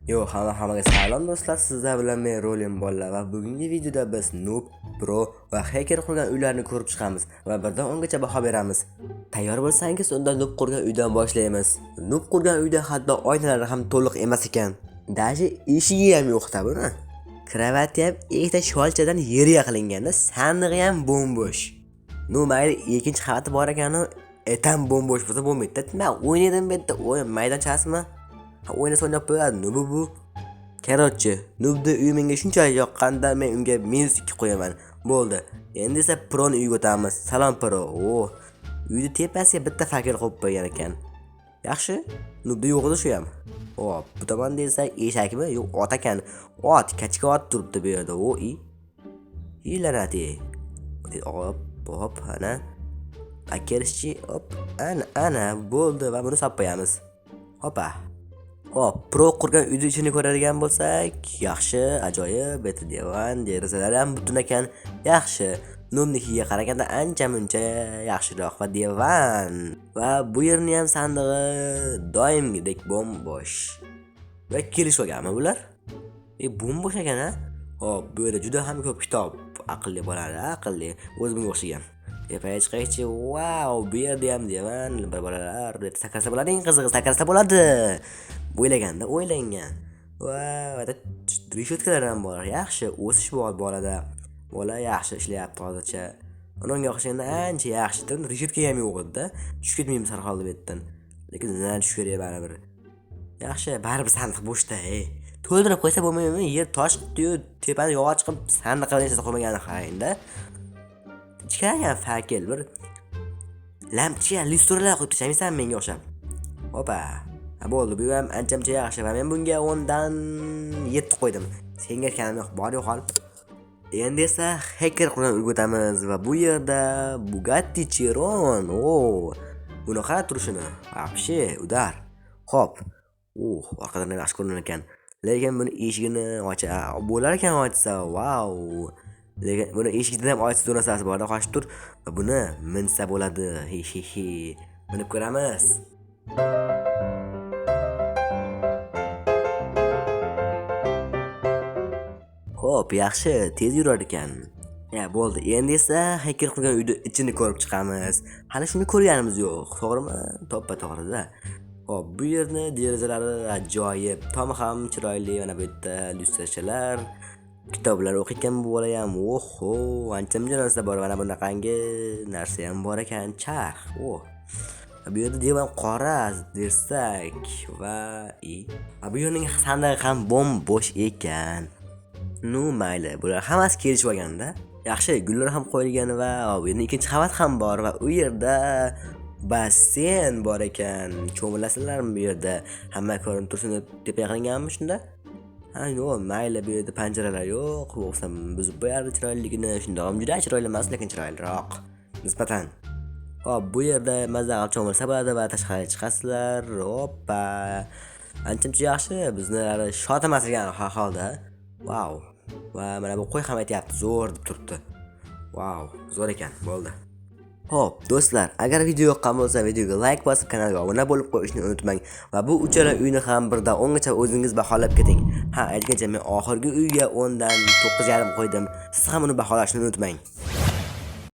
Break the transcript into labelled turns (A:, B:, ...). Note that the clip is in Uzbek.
A: Hammaga salom do'stlar, sizlar bilan men Rolim bolalar va bugungi videoda biz Noob, Pro va Hacker qurgan uylarni ko'rib chiqamiz va birdan 10 gacha baho beramiz. Tayyor bo'lsangiz, unda Noob qurgan uydan boshlaymiz. Noob qurgan uyda hatto oynalari ham to'liq emas ekan. Dashi eshigi ham yo'q-da buni. Kravati ham ikkita sholchadan yerga qilinganda, sandig'i ham bo'm-bo'sh. Mayli, ikkinchi qavati bor ekan-ku, etam bo'm-bo'sh bo'lsa bo'lmaydi-da. Men o'ynaydim bu yerda, o'yin maydonchasimi? O'yna so'nab qo'yadi. Noob bu. Короче, Noob'da uy menga shunchalik yoqqanda men unga -2 qo'yaman. Bo'ldi. Endi esa Pro'ni uyga o'tamiz. Salom Pro. Uyni tepasiga bitta fakir qo'yib qo'ygan ekan. Yaxshi. Noob'da yo'q shu ham. Hop, bu tomonda esa eshakmi? Yo'q, ot ekan. Ot, kachka ot turibdi bu yerda. Ilanati. Hop, ana. Akirishchi, hop, ana bo'ldi va buni solib qo'yamiz. Hopa. Hop, Pro qurgan uyni ichini ko'radigan bo'lsak, yaxshi, ajoyib, beti divan, derazalari ham butun ekan. Yaxshi. Noob'nikiga qaraganda ancha-muncha yaxshiroq va divan. Va bu yerni ham sandig'i doimgidek bo'm-bo'sh. Va kelishib olganmi bular? Bo'm-bo'sh ekan-a? Hop, bu yerda juda ham ko'p kitob. Aqlli bo'ladi, aqlli. O'zimga o'xshagan. Tepaga chiqaychi, wow, bu yerda ham divan, bir bolalar, sakrasa bo'ladi, eng qizig'i sakrasa bo'ladi. O'ylangan. Wow, rishotkalar ham bor. Yaxshi, o'sish bor bolada. Bola yaxshi ishlayapti hozircha. Unga o'xshaganda ancha yaxshi. Rishotka ham yo'q edi-da. Tushib ketmaymiz har holda bu yerdan. Lekin nima tushib kerak baribir. Yaxshi, baribir sandiq bo'shda, to'ldirib qo'ysa bo'lmaydimi? Yer tosh qilib-yu, tepani yog'och qilib sandiqqa narsa qo'ymaganini qarang-da. Ichkariga fakir bir lampcha, lyustralar qo'yib tashamaysan menga o'xshab. Hopa. Bo'ldi, bu ham ancha-muncha yaxshi va men bunga 10 dan 7 qo'ydim. Senga aytganim yo'q, bor yo'q hol. Endi esa Hacker qurgan uyga o'tamiz va bu yerda Bugatti Chiron. Buni qara turishini. Вообще, udar. Hop. Orqadan yaxshi ko'rinar ekan. Lekin buni eshigini bo'lar ekan ochsa. Wow. Lekin buni eshikdan ham ochsa narsasi bor-da, qochib tur. Va buni minsa bo'ladi. Minib ko'ramiz. Hop, yaxshi, tez yurar ekan. Bo'ldi. Endi esa Hacker qurgan uyni ichini ko'rib chiqamiz. Hali shuni ko'rganimiz yo'q, to'g'rimi? To'g'ri-da. Hop, bu yerni derazalari ajoyib, tomi ham chiroyli, mana bu yerda lyustrachalar, kitoblar o'qiyotgan bu bola ham. Ancha-muncha narsa bor. Mana bunaqangi narsa ham bor ekan, charx. Bu yerda divan qora dersak va bu yerning sandig'i ham bo'm-bo'sh ekan. Mayli, bular hammasi kelishib olganda. Yaxshi, gullar ham qo'yilgan va bu yerning ikkinchi qavat ham bor va u yerda basseyn bor ekan. Cho'milasizlarmi bu yerda? Hamma ko'rinib tursin deb qilinganmi shunda? Yo'q, mayli, bu yerda panjaralar yo'q. Bo'lsa buzib qo'yardi chiroyliligini. Shunda ham juda chiroyli emas, lekin chiroyliroq nisbatan. Hop, bu yerda mazza qilib cho'milsa bo'ladi va tashqariga chiqasizlar. Hoppa. Ancha-muncha yaxshi. Bizlar shot emas ekan holda. Wow. Va mana bu qo'y ham aytayapti, zo'r deb turibdi. Wow, zo'r ekan, bo'ldi. Hop, do'stlar, agar video yoqqan bo'lsa, videoga like bosib, kanalga obuna bo'lib qo'yishni unutmang va bu uchala uyni ham birdan 10 gacha o'zingiz baholab keting. Aytgancha men oxirgi uyga 10 dan 9.5 qo'ydim. Siz ham uni baholashni unutmang.